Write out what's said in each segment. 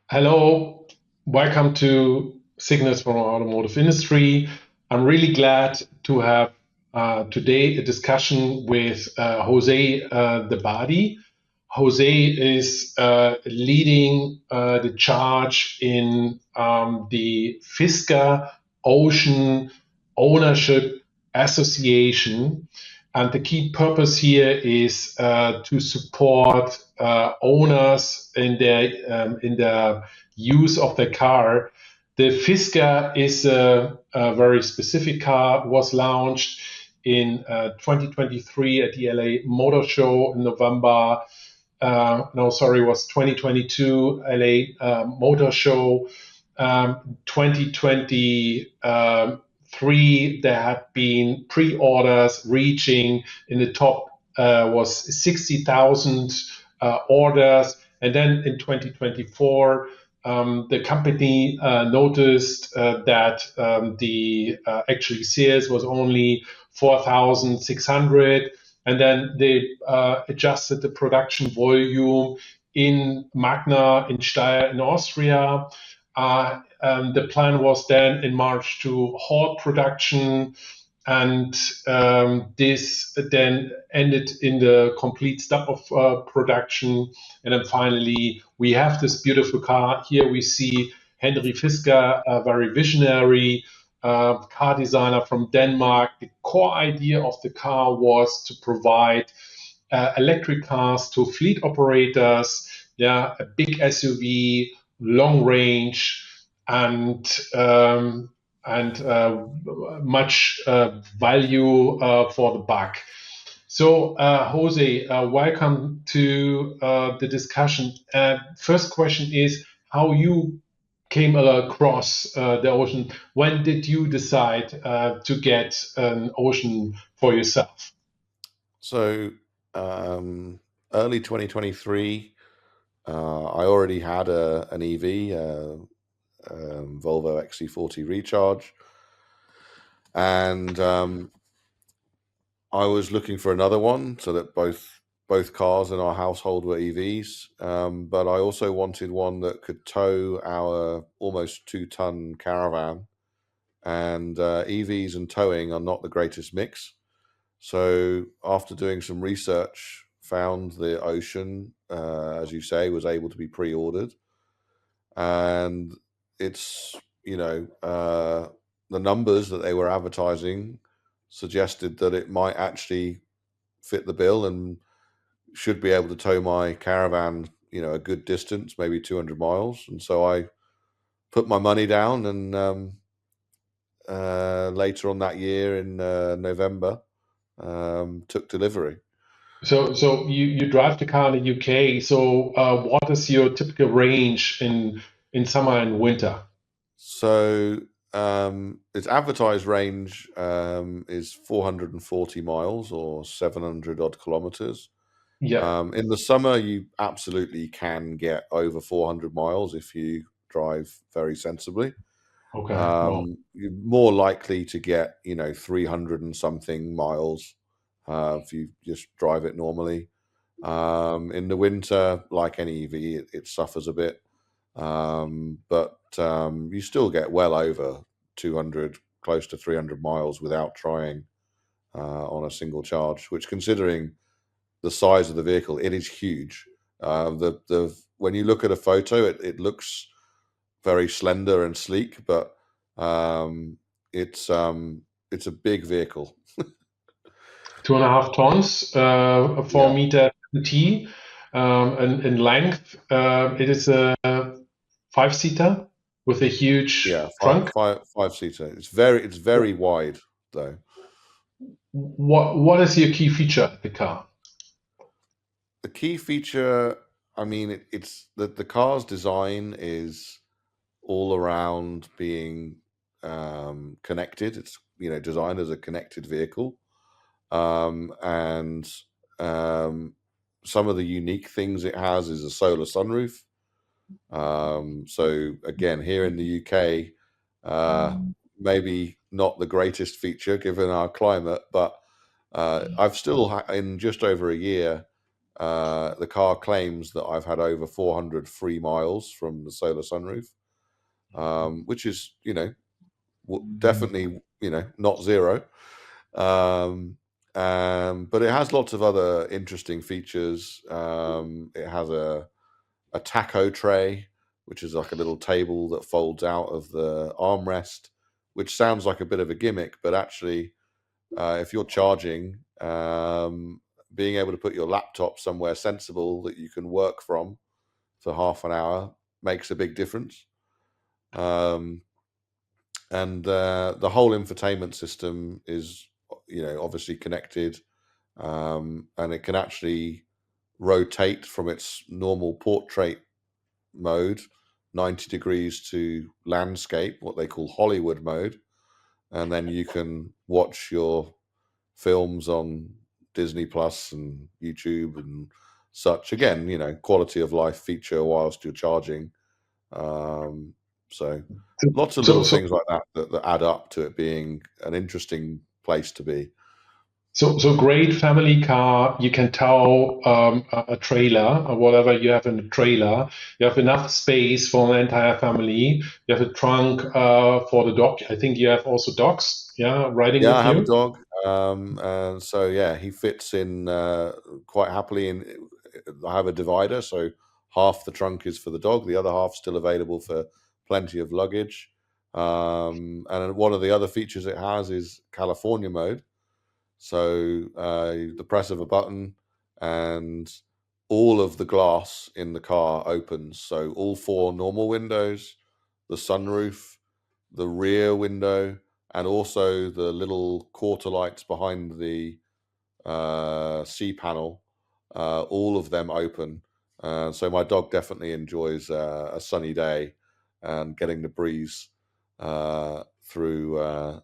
Hello, welcome to Signals from our automotive industry. I'm really glad to have today a discussion with Jose Debadi. Jose is leading the charge in the Fisker Ocean Ownership Association. And the key purpose here is to support owners in their use of the car. The Fisker is a very specific car. Was launched in 2023 at the LA Motor Show in November. No, sorry, it was 2022 LA Motor Show. 2023, there had been pre-orders reaching in the top was 60,000 orders. And then in 2024, the company noticed that the actually sales was only 4,600, and then they adjusted the production volume in Magna in Steyr in Austria. The plan was then in March to halt production, and this then ended in the complete stop of production. And then finally, we have this beautiful car. Here we see Henry Fisker, a very visionary car designer from Denmark. The core idea of the car was to provide electric cars to fleet operators, yeah, a big SUV, long range, and much value for the buck. So, Jose, welcome to the discussion. First question is how you came across the Ocean. When did you decide to get an Ocean for yourself? So, early 2023, I already had an EV, Volvo XC40 Recharge, and I was looking for another one so that both cars in our household were EVs, but I also wanted one that could tow our almost 2-ton caravan. And EVs and towing are not the greatest mix. So after doing some research, found the Ocean, as you say, was able to be pre-ordered, and it's the numbers that they were advertising suggested that it might actually fit the bill and should be able to tow my caravan, a good distance, maybe 200 miles. And so I put my money down, and later on that year in November, took delivery. So you drive the car in the UK. So what is your typical range in summer and winter? So its advertised range is 440 miles or 700 odd kilometers. Yeah. In the summer, you absolutely can get over 400 miles if you drive very sensibly. Okay. Well, You're more likely to get 300 and something miles if you just drive it normally. In the winter, like any EV, it suffers a bit, but you still get well over 200, close to 300 miles without trying on a single charge, which, considering the size of the vehicle, it is huge. The When you look at a photo, it looks very slender and sleek, but it's a big vehicle. 2.5 tons, a Yeah, 4 meter T, in length. It is a five-seater with a huge yeah, trunk. five seater. It's very wide though. What is your key feature of the car? The key feature, I mean, it's that the car's design is all around being connected. It's designed as a connected vehicle, and some of the unique things it has is a solar sunroof. So again, here in the UK, maybe not the greatest feature given our climate, but I've still in just over a year The car claims that I've had over 400 free miles from the solar sunroof, which is, definitely, not zero. But it has lots of other interesting features. It has a taco tray, which is like a little table that folds out of the armrest, which sounds like a bit of a gimmick, but actually, if you're charging, being able to put your laptop somewhere sensible that you can work from for half an hour makes a big difference. And the whole infotainment system is, obviously connected, and it can actually rotate from its normal portrait mode 90 degrees to landscape, what they call Hollywood mode, and then you can watch your films on Disney Plus and YouTube and such. Again, quality of life feature whilst you're charging. So lots of little things like that add up to it being an interesting place to be. So great family car. You can tow a trailer or whatever you have in a trailer. You have enough space for an entire family. You have a trunk for the dog. I think you have also dogs, riding with I have you. a dog, and so he fits in quite happily. I have a divider, so half the trunk is for the dog, the other half still available for plenty of luggage. And one of the other features it has is California mode. So the press of a button and all of the glass in the car opens. So all 4 normal windows, the sunroof, the rear window, and also the little quarter lights behind the C panel, all of them open. So my dog definitely enjoys a sunny day and getting the breeze through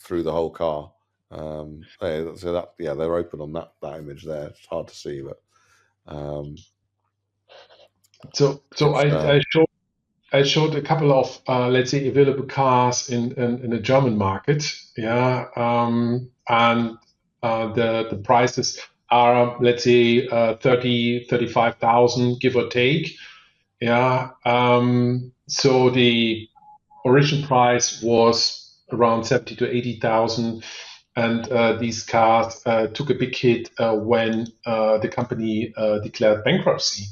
the whole car. So that they're open on that image there. It's hard to see, but I showed a couple of let's say available cars in the German market, and the prices are, let's say, 35,000 give or take. So the original price was around 70 to 80,000, and these cars took a big hit when the company declared bankruptcy,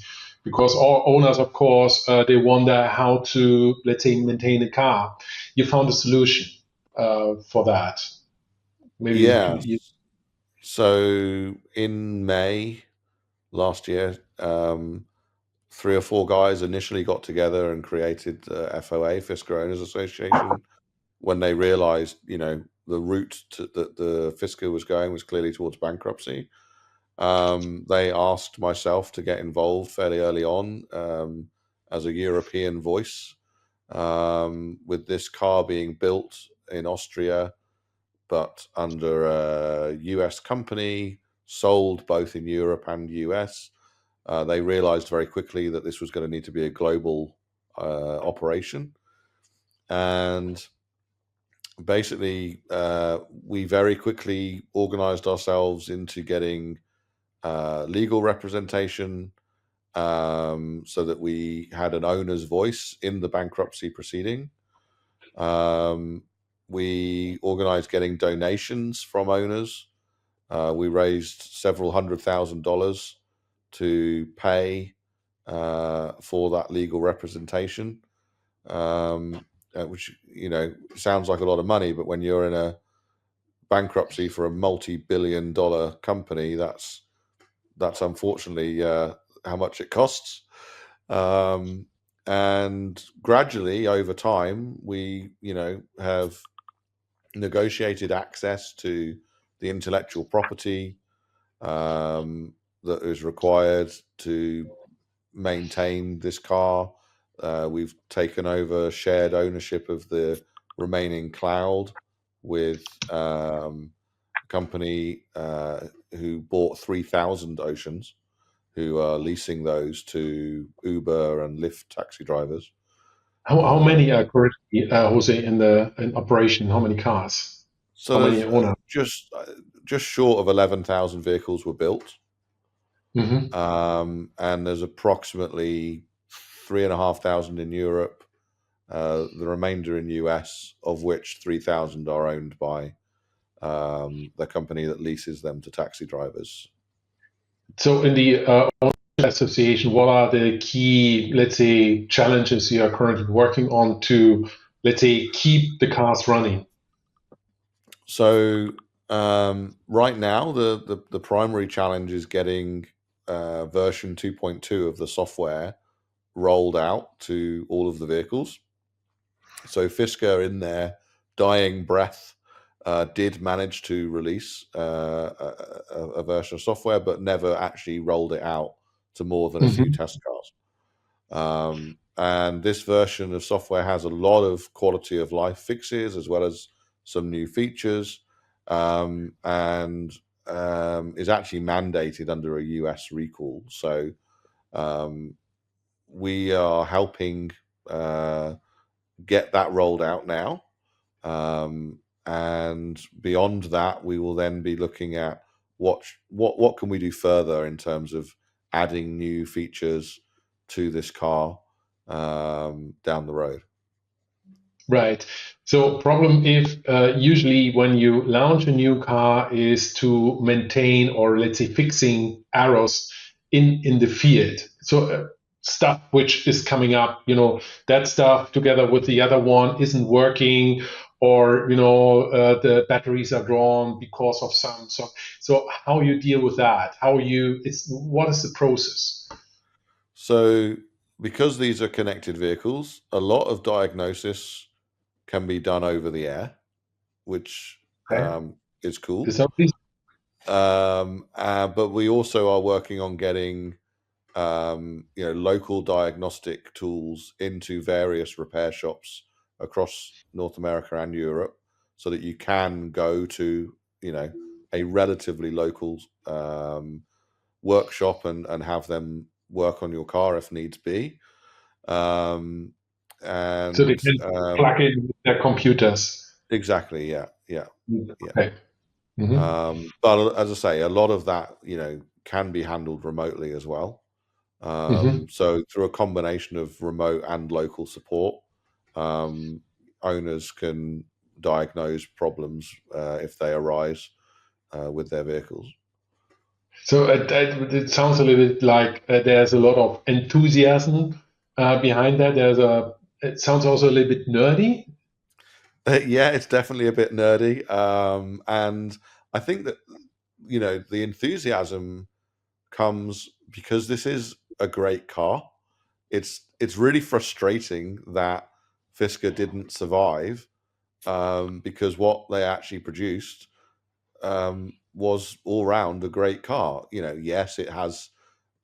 because all owners, of course, they wonder how to, let's say, maintain a car. You found a solution for that. Maybe. So in May last year, 3 or 4 guys initially got together and created FOA, Fisker Owners Association, when they realized, the route that the Fisker was going was clearly towards bankruptcy. They asked myself to get involved fairly early on as a European voice, with this car being built in Austria, but under a US company, sold both in Europe and US. They realized very quickly that this was going to need to be a global operation. And basically, we very quickly organized ourselves into getting legal representation, so that we had an owner's voice in the bankruptcy proceeding. We organized getting donations from owners. We raised several $100,000 to pay for that legal representation, which sounds like a lot of money, but when you're in a bankruptcy for a multi-billion-dollar company, that's unfortunately how much it costs. And gradually over time, we have negotiated access to the intellectual property that is required to maintain this car. We've taken over shared ownership of the remaining cloud with a company who bought 3,000 Oceans, who are leasing those to Uber and Lyft taxi drivers. How many are currently, Jose, in operation? How many cars? So how many owners? just short of 11,000 vehicles were built. Hmm. And there's approximately 3,500 in Europe, the remainder in US, of which 3,000 are owned by the company that leases them to taxi drivers. So in the Owners Association, what are the key, let's say, challenges you are currently working on to, let's say, keep the cars running? So right now, the primary challenge is getting version 2.2 of the software rolled out to all of the vehicles. So Fisker, in their dying breath, did manage to release a version of software, but never actually rolled it out to more than a few Hmm. test cars. And this version of software has a lot of quality of life fixes as well as some new features, and is actually mandated under a US recall. So we are helping get that rolled out now. And beyond that, we will then be looking at what can we do further in terms of adding new features to this car down the road. Right. So problem if usually when you launch a new car is to maintain or let's say fixing errors in the field. So stuff which is coming up, that stuff together with the other one isn't working, or the batteries are drawn because of some. So how you deal with that? What is the process? So because these are connected vehicles, a lot of diagnosis can be done over the air, which Okay. is cool. So please. But we also are working on getting local diagnostic tools into various repair shops across North America and Europe, so that you can go to a relatively local workshop and have them work on your car if needs be. Um, So they and can plug in their computers. exactly, yeah, yeah, yeah. Okay. Hmm. But as I say, a lot of that can be handled remotely as well. Hmm. So through a combination of remote and local support, um, owners can diagnose problems if they arise with their vehicles. So it sounds a little bit like there's a lot of enthusiasm behind that. It sounds also a little bit nerdy. Yeah, it's definitely a bit nerdy, and I think that the enthusiasm comes because this is a great car. It's really frustrating that Fisker didn't survive, because what they actually produced was all round a great car. Yes, it has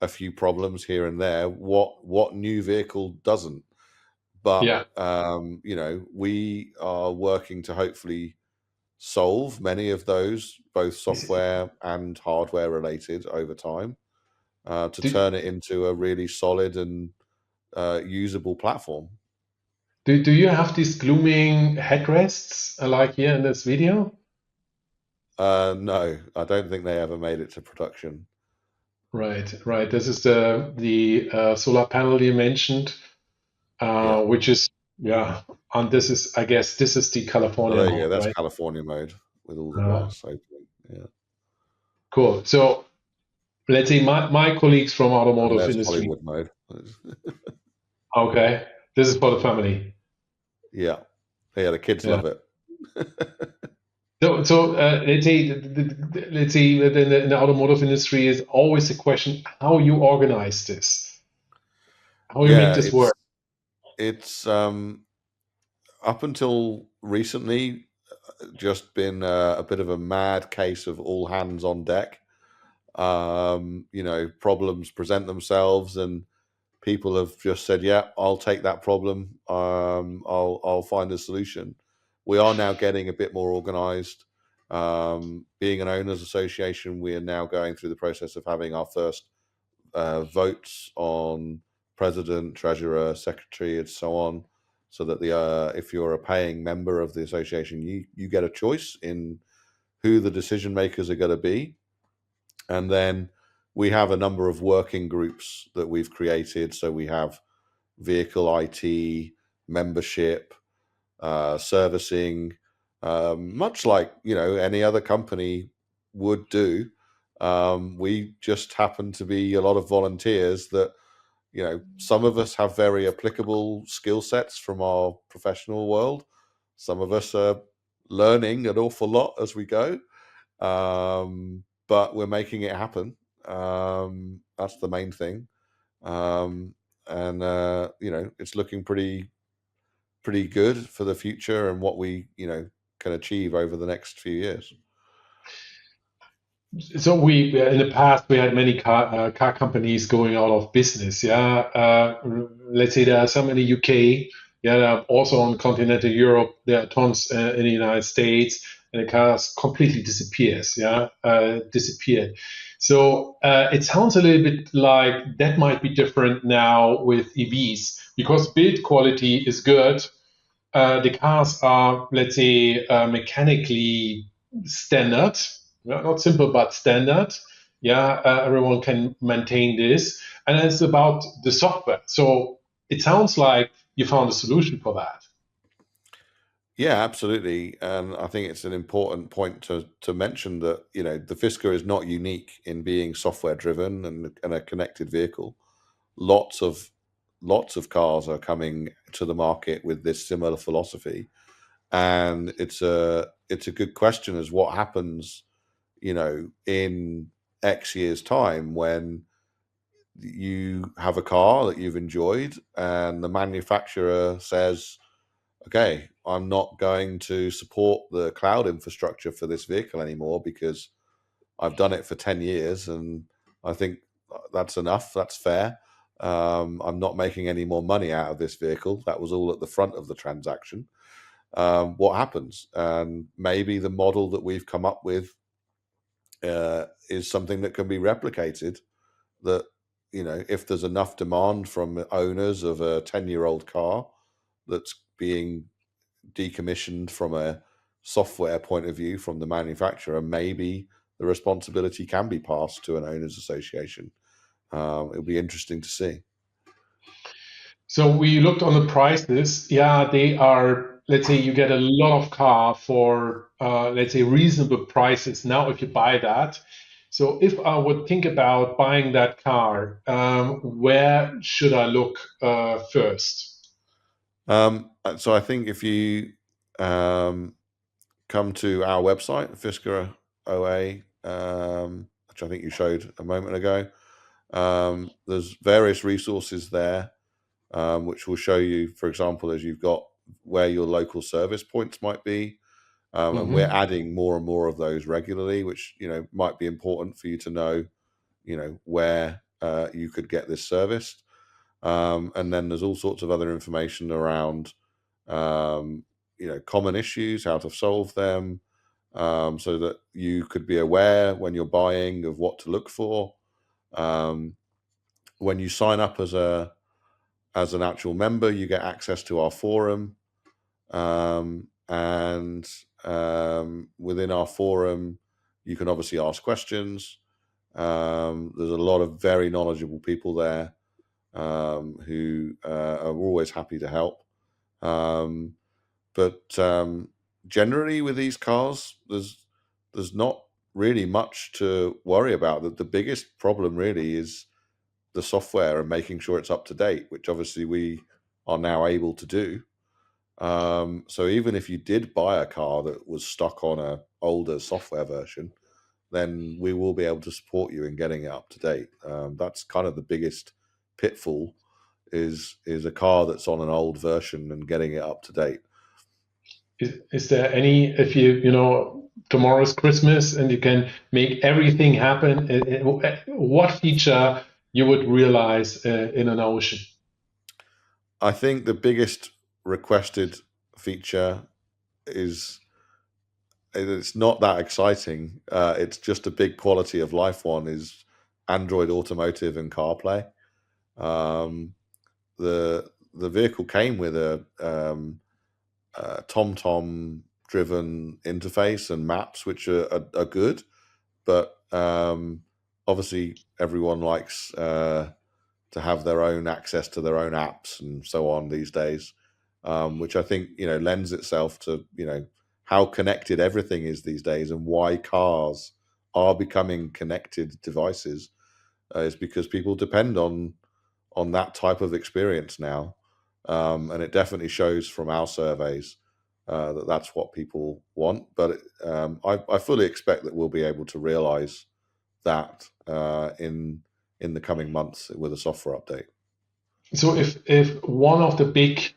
a few problems here and there. What new vehicle doesn't? But Yeah. we are working to hopefully solve many of those, both software and hardware related, over time, to Do, turn it into a really solid and usable platform. do you have these glooming headrests like here in this video? No, I don't think they ever made it to production. Right, right. This is the solar panel you mentioned, Yeah. which is, yeah, and this is, I guess, this is the Oh, California there you go. mode, That's right? California mode with all the Uh, glass opening. Yeah. cool. So let's say my colleagues from And automotive there's industry. Hollywood mode. Okay, this is for the family. Yeah. Yeah, the kids Yeah. love it. So let's say that in the automotive industry is always the question how you organize this, how you make Yeah, this work. it's up until recently just been a bit of a mad case of all hands on deck. Problems present themselves, and people have just said, "Yeah, I'll take that problem. I'll find a solution." We are now getting a bit more organised. Being an owners association, we are now going through the process of having our first votes on president, treasurer, secretary, and so on, so that if you're a paying member of the association, you get a choice in who the decision makers are going to be, and then we have a number of working groups that we've created. So we have vehicle IT, membership, servicing, much like any other company would do. We just happen to be a lot of volunteers that some of us have very applicable skill sets from our professional world. Some of us are learning an awful lot as we go, but we're making it happen. That's the main thing. And it's looking pretty good for the future and what we can achieve over the next few years. So we in the past we had many car companies going out of business. Let's say there are some in the UK. There are also on continental Europe. There are tons in the United States, and the cars completely disappears. Disappeared. So it sounds a little bit like that might be different now with EVs because build quality is good. The cars are, let's say, mechanically standard, not simple but standard. Everyone can maintain this, and it's about the software. So it sounds like you found a solution for that. Yeah, absolutely. And I think it's an important point to mention that the Fisker is not unique in being software driven and a connected vehicle. Lots of cars are coming to the market with this similar philosophy, and it's a good question as what happens in X years time when you have a car that you've enjoyed and the manufacturer says, okay, I'm not going to support the cloud infrastructure for this vehicle anymore because I've done it for 10 years and I think that's enough. That's fair. I'm not making any more money out of this vehicle. That was all at the front of the transaction. What happens? And maybe the model that we've come up with is something that can be replicated, that if there's enough demand from owners of a 10-year-old car that's being decommissioned from a software point of view from the manufacturer, maybe the responsibility can be passed to an owners association. It'll be interesting to see. So we looked on the prices. They are, let's say you get a lot of car for, let's say, reasonable prices now if you buy that. So if I would think about buying that car, where should I look first? So I think if you come to our website, Fisker OA, which I think you showed a moment ago, there's various resources there, which will show you, for example, as you've got where your local service points might be. And we're adding more and more of those regularly, which might be important for you to know, where you could get this serviced. And then there's all sorts of other information around, common issues, how to solve them, so that you could be aware when you're buying of what to look for. When you sign up as an actual member, you get access to our forum, and within our forum, you can obviously ask questions. There's a lot of very knowledgeable people there who are always happy to help. But generally, with these cars, there's not really much to worry about. The biggest problem really is the software and making sure it's up to date, which obviously we are now able to do. So even if you did buy a car that was stuck on a older software version, then we will be able to support you in getting it up to date. That's kind of the biggest pitfall is a car that's on an old version and getting it up to date. Is there any, if tomorrow's Christmas and you can make everything happen, what feature you would realize in an Ocean? I think the biggest requested feature is it's not that exciting. It's just a big quality of life one is Android Automotive and CarPlay. The vehicle came with a TomTom driven interface and maps, which are good, but obviously everyone likes to have their own access to their own apps and so on these days, which I think, lends itself to, how connected everything is these days, and why cars are becoming connected devices, is because people depend on that type of experience now. And it definitely shows from our surveys that that's what people want. But I fully expect that we'll be able to realize that in the coming months with a software update. So if one of the big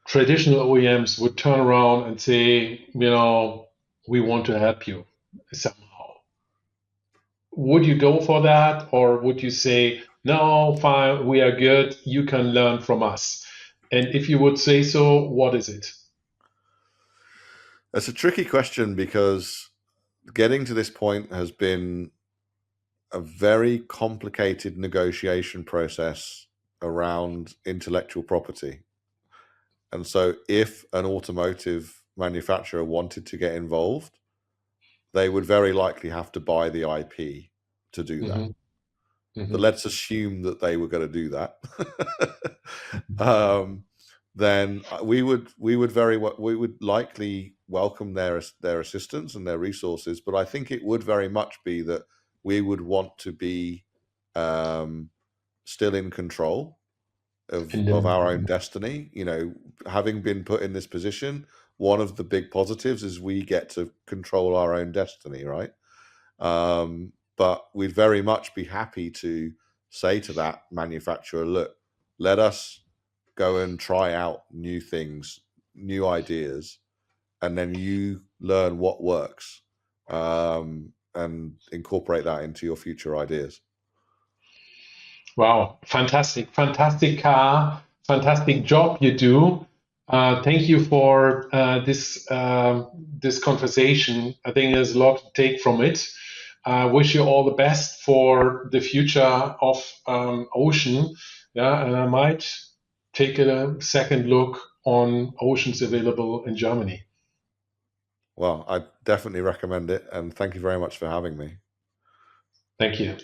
traditional OEMs would turn around and say, we want to help you somehow, would you go for that, or would you say, no, fine, we are good, you can learn from us? And if you would say so, what is it? That's a tricky question, because getting to this point has been a very complicated negotiation process around intellectual property. And so if an automotive manufacturer wanted to get involved, they would very likely have to buy the IP to do that. But let's assume that they were going to do that. Then we would likely welcome their assistance and their resources. But I think it would very much be that we would want to be still in control of our own destiny. Having been put in this position, one of the big positives is we get to control our own destiny, right? But we'd very much be happy to say to that manufacturer, look, let us go and try out new things, new ideas, and then you learn what works, and incorporate that into your future ideas. Wow, fantastic car, fantastic job you do. Thank you for this conversation. I think there's a lot to take from it. I wish you all the best for the future of Ocean. Yeah, and I might take a second look on Oceans available in Germany. Well, I definitely recommend it, and thank you very much for having me. Thank you.